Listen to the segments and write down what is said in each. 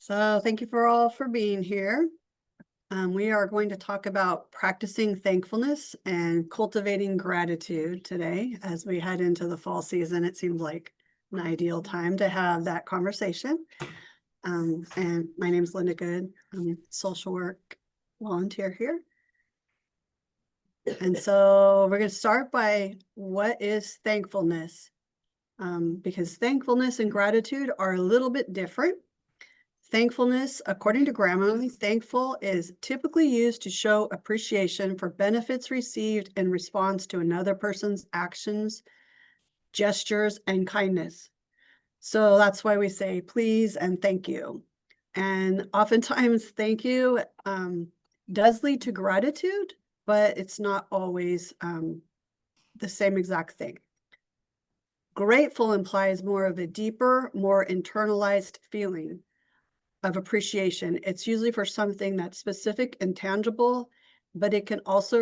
So thank you for all for being here. We are going to talk about practicing thankfulness and cultivating gratitude today as we head into the fall season. It seems like an ideal time to have that conversation. And my name is Linda Goode. I'm a social work volunteer here. And so we're going to start by what is thankfulness? Because thankfulness and gratitude are a little bit different. Thankfulness, according to Grammarly, thankful is typically used to show appreciation for benefits received in response to another person's actions, gestures, and kindness. So that's why we say please and thank you. And oftentimes, thank you does lead to gratitude, but it's not always the same exact thing. Grateful implies more of a deeper, more internalized feeling of appreciation. It's usually for something that's specific and tangible, but it can also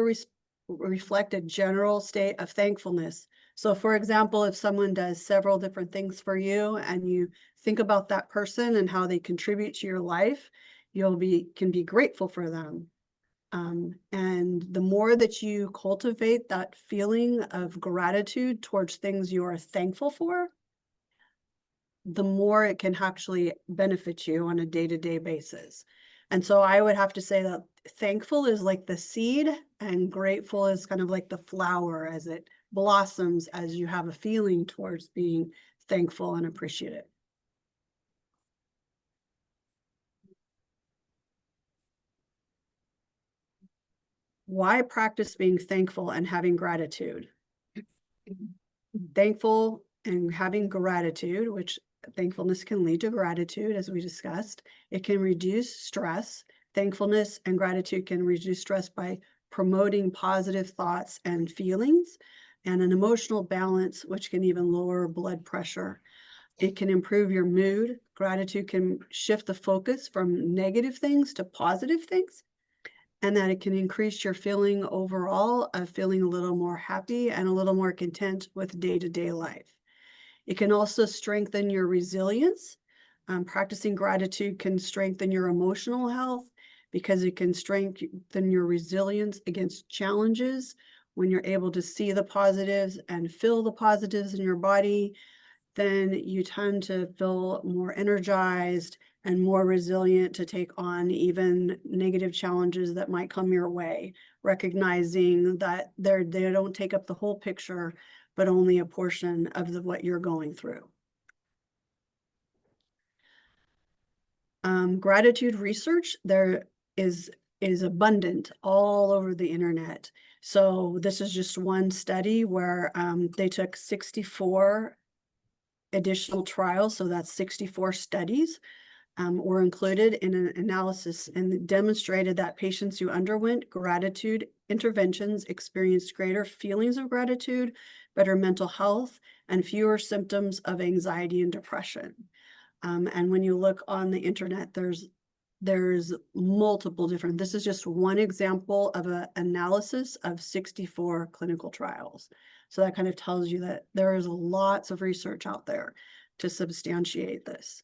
reflect a general state of thankfulness. So for example, if someone does several different things for you and you think about that person and how they contribute to your life, can be grateful for them. And the more that you cultivate that feeling of gratitude towards things you are thankful for, the more it can actually benefit you on a day-to-day basis. And so I would have to say that thankful is like the seed and grateful is kind of like the flower as it blossoms as you have a feeling towards being thankful and appreciative. Why practice being thankful and having gratitude? Thankful and having gratitude, which thankfulness can lead to gratitude, as we discussed. It can reduce stress. Thankfulness and gratitude can reduce stress by promoting positive thoughts and feelings and an emotional balance, which can even lower blood pressure. It can improve your mood. Gratitude can shift the focus from negative things to positive things, and that it can increase your feeling overall of feeling a little more happy and a little more content with day-to-day life. It can also strengthen your resilience. Practicing gratitude can strengthen your emotional health because it can strengthen your resilience against challenges. When you're able to see the positives and feel the positives in your body, then you tend to feel more energized and more resilient to take on even negative challenges that might come your way, recognizing that they don't take up the whole picture, but only a portion of what you're going through. Gratitude research, there is abundant all over the internet. So this is just one study where they took 64 additional trials, so that's 64 studies were included in an analysis and demonstrated that patients who underwent gratitude interventions experienced greater feelings of gratitude, better mental health, and fewer symptoms of anxiety and depression. And when you look on the internet, there's multiple different, this is just one example of an analysis of 64 clinical trials. So that kind of tells you that there is lots of research out there to substantiate this.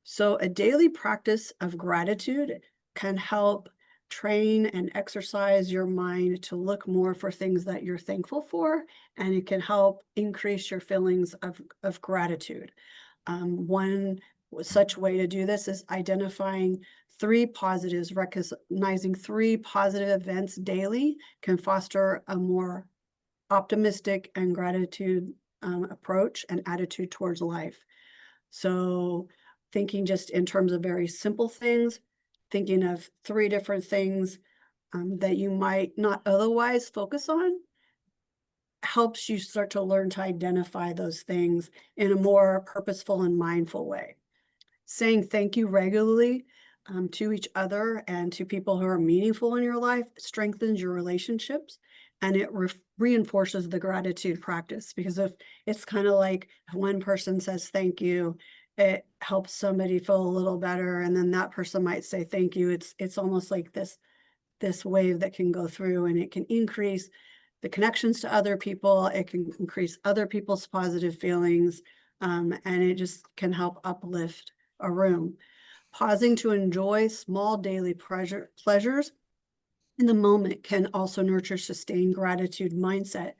So a daily practice of gratitude can help train and exercise your mind to look more for things that you're thankful for, and it can help increase your feelings of gratitude. One such way to do this is identifying 3 positives, recognizing 3 positive events daily can foster a more optimistic and gratitude approach and attitude towards life. So thinking just in terms of very simple things, thinking of 3 different things that you might not otherwise focus on, helps you start to learn to identify those things in a more purposeful and mindful way. Saying thank you regularly to each other and to people who are meaningful in your life strengthens your relationships, and it reinforces the gratitude practice, because if it's kind of like if one person says thank you, it helps somebody feel a little better, and then that person might say thank you. It's almost like this wave that can go through, and it can increase the connections to other people. It can increase other people's positive feelings, and it just can help uplift a room. Pausing to enjoy small daily pleasures in the moment can also nurture sustained gratitude mindset.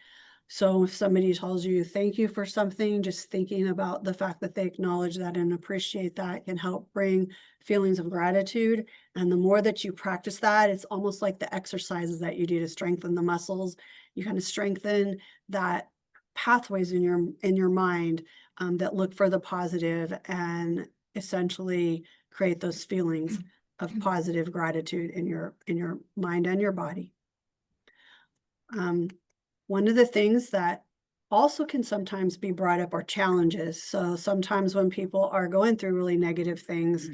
So if somebody tells you thank you for something, just thinking about the fact that they acknowledge that and appreciate that can help bring feelings of gratitude. And the more that you practice that, it's almost like the exercises that you do to strengthen the muscles. You kind of strengthen that pathways in your mind that look for the positive and essentially create those feelings of positive gratitude in your mind and your body. One of the things that also can sometimes be brought up are challenges. So sometimes when people are going through really negative things,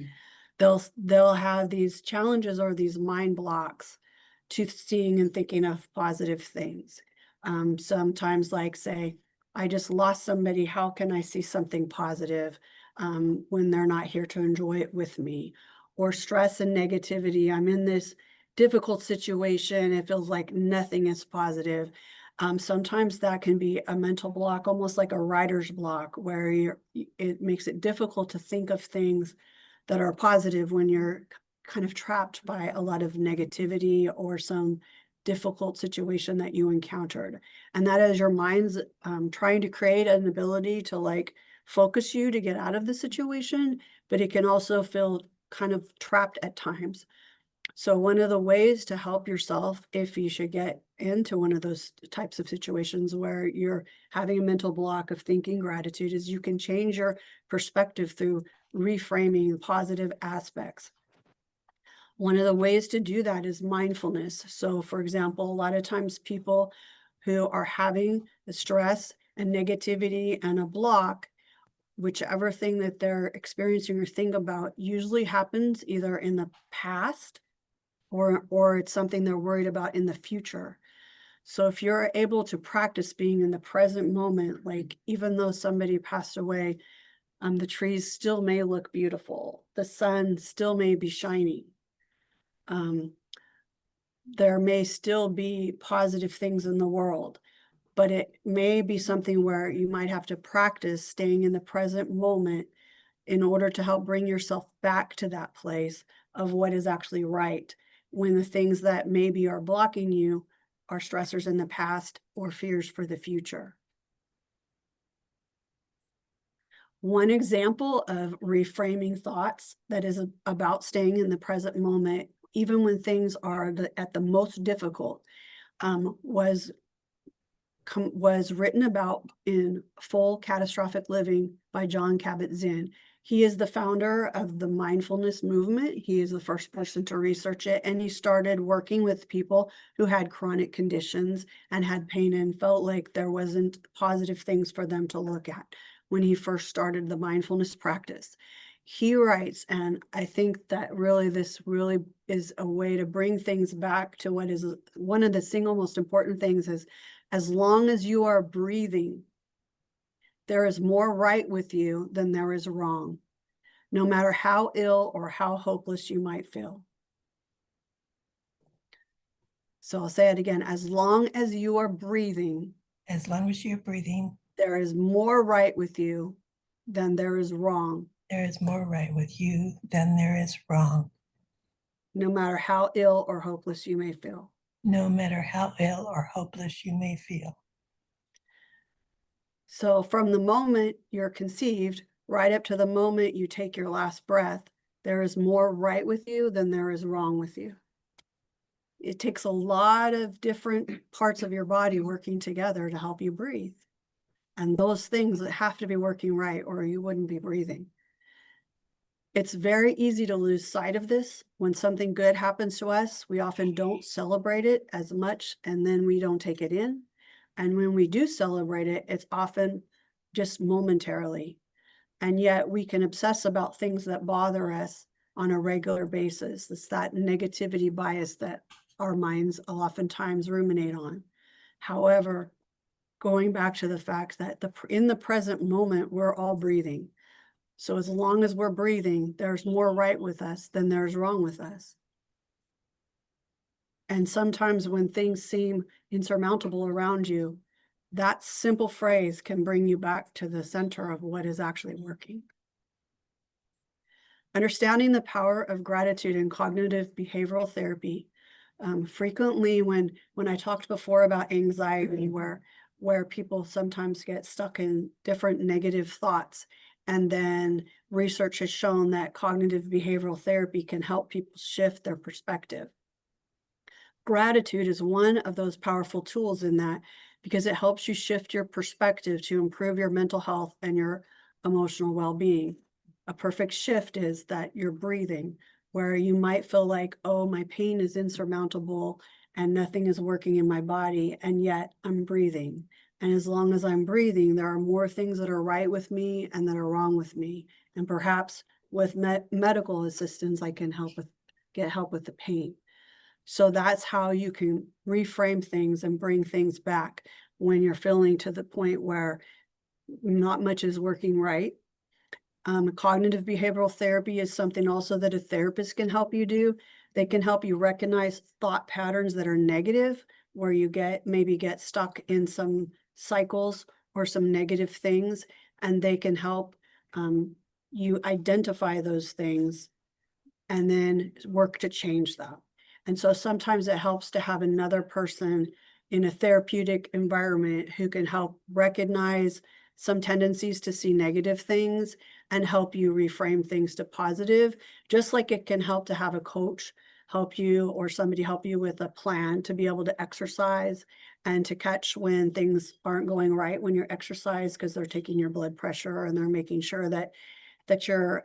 they'll have these challenges or these mind blocks to seeing and thinking of positive things. Sometimes, like, say, I just lost somebody, how can I see something positive when they're not here to enjoy it with me? Or stress and negativity, I'm in this difficult situation, it feels like nothing is positive. Sometimes that can be a mental block, almost like a writer's block, where it makes it difficult to think of things that are positive when you're kind of trapped by a lot of negativity or some difficult situation that you encountered. And that is your mind's trying to create an ability to like focus you to get out of the situation, but it can also feel kind of trapped at times. So one of the ways to help yourself, if you should get into one of those types of situations where you're having a mental block of thinking gratitude, is you can change your perspective through reframing positive aspects. One of the ways to do that is mindfulness. So for example, a lot of times people who are having the stress and negativity and a block, whichever thing that they're experiencing or think about, usually happens either in the past or it's something they're worried about in the future. So if you're able to practice being in the present moment, like even though somebody passed away, the trees still may look beautiful. The sun still may be shining. There may still be positive things in the world, but it may be something where you might have to practice staying in the present moment in order to help bring yourself back to that place of what is actually right, when the things that maybe are blocking you are stressors in the past or fears for the future. One example of reframing thoughts that is about staying in the present moment, even when things are at the most difficult, was written about in Full Catastrophic Living by Jon Kabat-Zinn. He is the founder of the mindfulness movement. He is the first person to research it, and he started working with people who had chronic conditions and had pain and felt like there wasn't positive things for them to look at when he first started the mindfulness practice. He writes, and I think that this really is a way to bring things back to what is one of the single most important things is, as long as you are breathing, there is more right with you than there is wrong, no matter how ill or how hopeless you might feel. So I'll say it again, as long as you are breathing, as long as you're breathing, there is more right with you than there is wrong. There is more right with you than there is wrong. No matter how ill or hopeless you may feel. No matter how ill or hopeless you may feel. So from the moment you're conceived, right up to the moment you take your last breath, there is more right with you than there is wrong with you. It takes a lot of different parts of your body working together to help you breathe. And those things that have to be working right, or you wouldn't be breathing. It's very easy to lose sight of this. When something good happens to us, we often don't celebrate it as much, and then we don't take it in. And when we do celebrate it, it's often just momentarily. And yet we can obsess about things that bother us on a regular basis. It's that negativity bias that our minds oftentimes ruminate on. However, going back to the fact that in the present moment, we're all breathing. So as long as we're breathing, there's more right with us than there's wrong with us. And sometimes when things seem insurmountable around you, that simple phrase can bring you back to the center of what is actually working. Understanding the power of gratitude in cognitive behavioral therapy. Frequently when I talked before about anxiety, where people sometimes get stuck in different negative thoughts, and then research has shown that cognitive behavioral therapy can help people shift their perspective. Gratitude is one of those powerful tools in that, because it helps you shift your perspective to improve your mental health and your emotional well-being. A perfect shift is that you're breathing, where you might feel like, oh, my pain is insurmountable and nothing is working in my body, and yet I'm breathing. And as long as I'm breathing, there are more things that are right with me and that are wrong with me. And perhaps with medical assistance, I can get help with the pain. So that's how you can reframe things and bring things back when you're feeling to the point where not much is working right. Cognitive behavioral therapy is something also that a therapist can help you do. They can help you recognize thought patterns that are negative, where you maybe get stuck in some cycles or some negative things, and they can help you identify those things and then work to change them. And so sometimes it helps to have another person in a therapeutic environment who can help recognize some tendencies to see negative things and help you reframe things to positive, just like it can help to have a coach help you or somebody help you with a plan to be able to exercise and to catch when things aren't going right when you're exercise, because they're taking your blood pressure and they're making sure that you're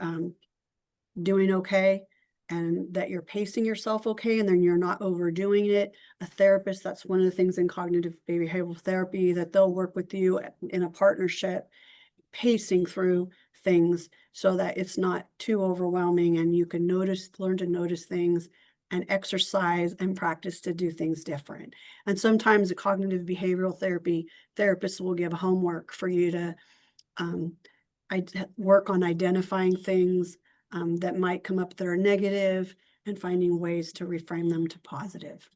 doing okay and that you're pacing yourself okay, and then you're not overdoing it. A therapist, that's one of the things in cognitive behavioral therapy, that they'll work with you in a partnership, pacing through things so that it's not too overwhelming, and you can learn to notice things and exercise and practice to do things different. And sometimes the cognitive behavioral therapy therapists will give homework for you to work on identifying things that might come up that are negative and finding ways to reframe them to positive.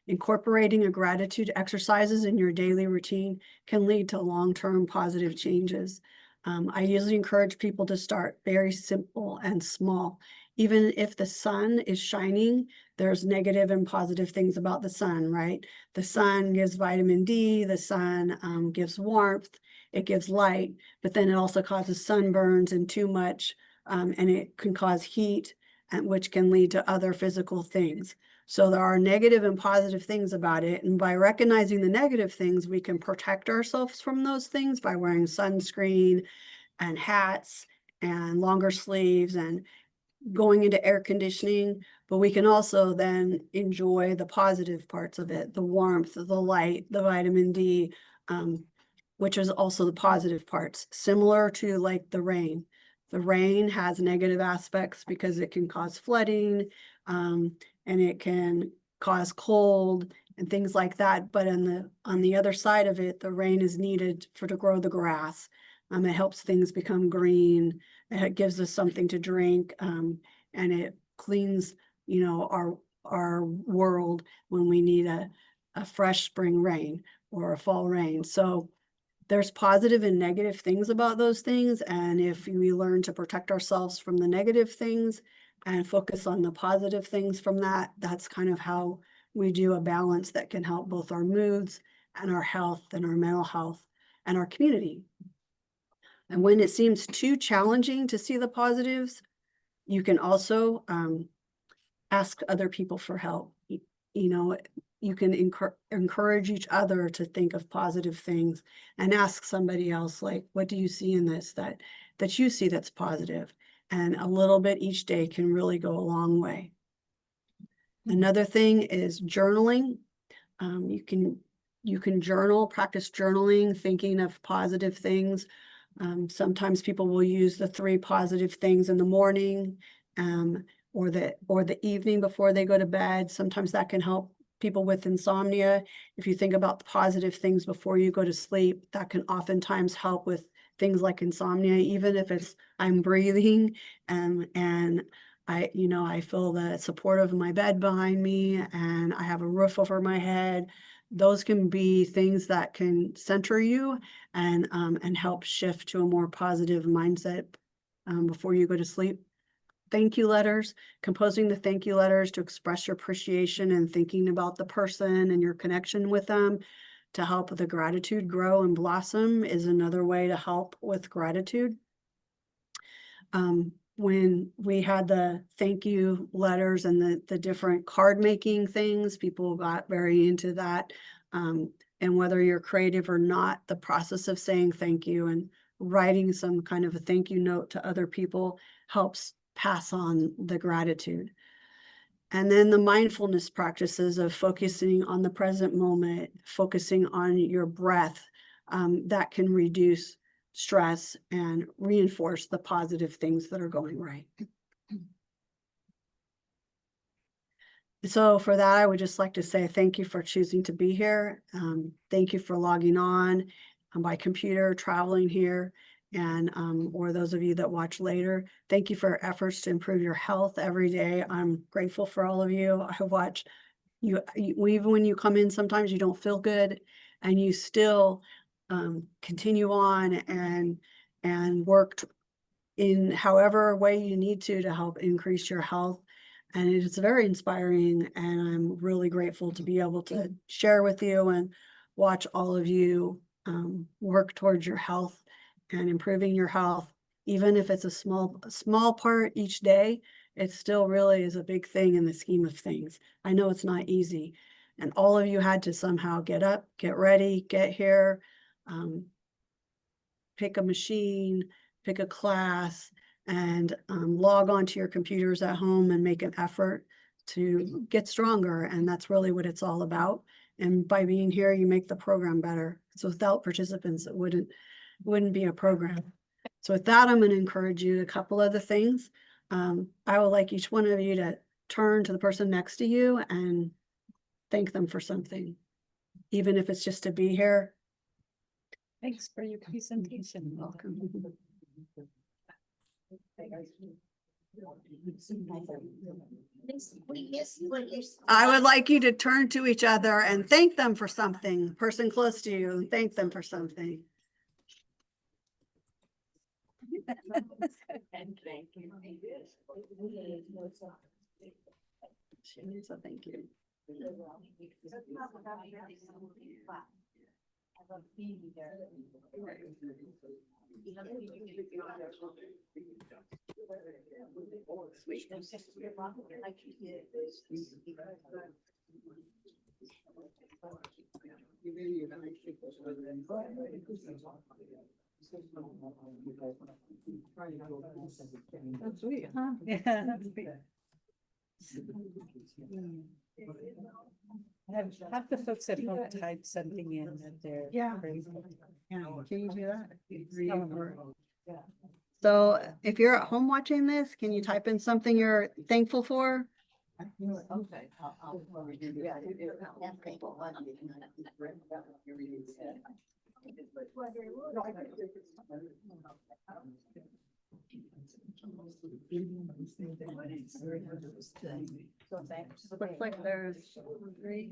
Incorporating a gratitude exercises in your daily routine can lead to long-term positive changes. I usually encourage people to start very simple and small. Even if the sun is shining, there's negative and positive things about the sun, right? The sun gives vitamin D, the sun gives warmth, it gives light, but then it also causes sunburns and too much, and it can cause heat, which can lead to other physical things. So there are negative and positive things about it. And by recognizing the negative things, we can protect ourselves from those things by wearing sunscreen and hats and longer sleeves and going into air conditioning. But we can also then enjoy the positive parts of it, the warmth, the light, the vitamin D, which is also the positive parts, similar to like the rain. The rain has negative aspects because it can cause flooding, and it can cause cold and things like that. But on the other side of it, the rain is needed to grow the grass. It helps things become green. It gives us something to drink, and it cleans, our world when we need a fresh spring rain or a fall rain. So there's positive and negative things about those things. And if we learn to protect ourselves from the negative things and focus on the positive things from that, that's kind of how we do a balance that can help both our moods and our health and our mental health and our community. And when it seems too challenging to see the positives, you can also ask other people for help. You can encourage each other to think of positive things and ask somebody else, like, what do you see in this that you see that's positive? And a little bit each day can really go a long way. Another thing is journaling. You can journal, practice journaling, thinking of positive things. Sometimes people will use the 3 positive things in the morning, or the evening before they go to bed. Sometimes that can help people with insomnia. If you think about the positive things before you go to sleep, that can oftentimes help with things like insomnia, even if it's I'm breathing and I feel the support of my bed behind me and I have a roof over my head. Those can be things that can center you and help shift to a more positive mindset before you go to sleep. Thank you letters, composing the thank you letters to express your appreciation and thinking about the person and your connection with them to help the gratitude grow and blossom is another way to help with gratitude. When we had the thank you letters and the different card making things, people got very into that. And whether you're creative or not, the process of saying thank you and writing some kind of a thank you note to other people helps pass on the gratitude. And then the mindfulness practices of focusing on the present moment, focusing on your breath, that can reduce stress and reinforce the positive things that are going right. So for that, I would just like to say thank you for choosing to be here. Thank you for logging on by computer, traveling here, and or those of you that watch later. Thank you for your efforts to improve your health every day. I'm grateful for all of you. I watch you even when you come in, sometimes you don't feel good and you still continue on and work in however way you need to help increase your health. And it's very inspiring, and I'm really grateful to be able to share with you and watch all of you work towards your health and improving your health. Even if it's a small part each day, it still really is a big thing in the scheme of things. I know it's not easy, and all of you had to somehow get up, get ready, get here, pick a machine, pick a class, and log onto your computers at home and make an effort to get stronger. And that's really what it's all about. And by being here, you make the program better. So without participants, it wouldn't be a program. So with that, I'm going to encourage you a couple other things. I would like each one of you to turn to the person next to you and thank them for something, even if it's just to be here. Thanks for your presentation. Welcome. I would like you to turn to each other and thank them for something. Person close to you, and thank them for something. So thank you. That's sweet, huh? Yeah, that's sweet. Have the folks at home type something in that they're. Yeah. grateful. Yeah, can you do that? So if you're at home watching this, can you type in something you're thankful for? Okay. Looks like there's three.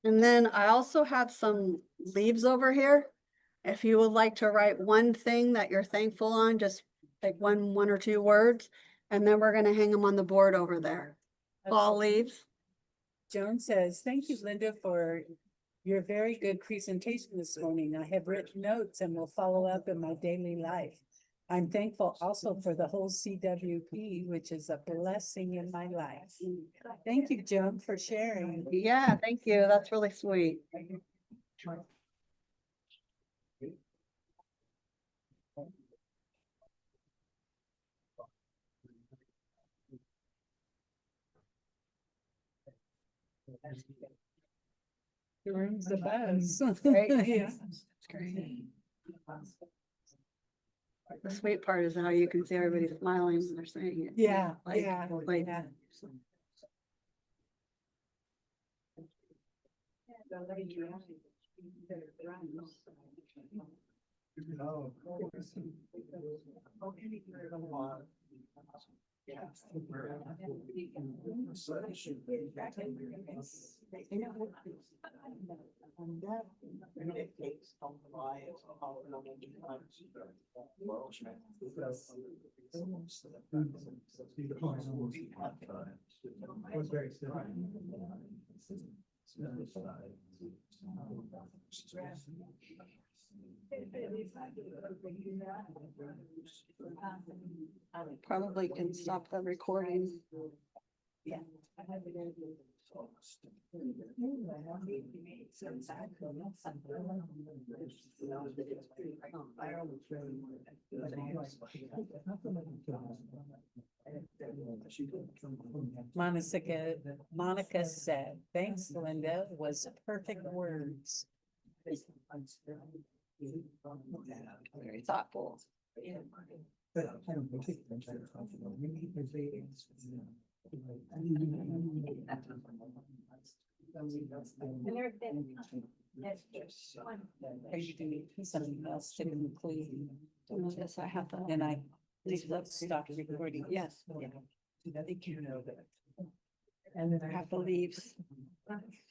And then I also have some leaves over here. If you would like to write one thing that you're thankful on, just like one or two words, and then we're gonna hang them on the board over there. Fall leaves. Joan says, thank you, Linda, for your very good presentation this morning. I have written notes and will follow up in my daily life. I'm thankful also for the whole CWP, which is a blessing in my life. Thank you, Joan, for sharing. Yeah, thank you. That's really sweet. The room's a buzz. Right? Yeah. It's great. The sweet part is how you can see everybody smiling when they're saying it. Yeah, Like- yeah, like- yeah. Probably can stop the recording. Yeah. Monica said, thanks, Linda, was perfect words. Very thoughtful. Are you doing something else to conclude? Yes, I have that. And I, let's stop recording. Yes. Yeah. And then I have the leaves.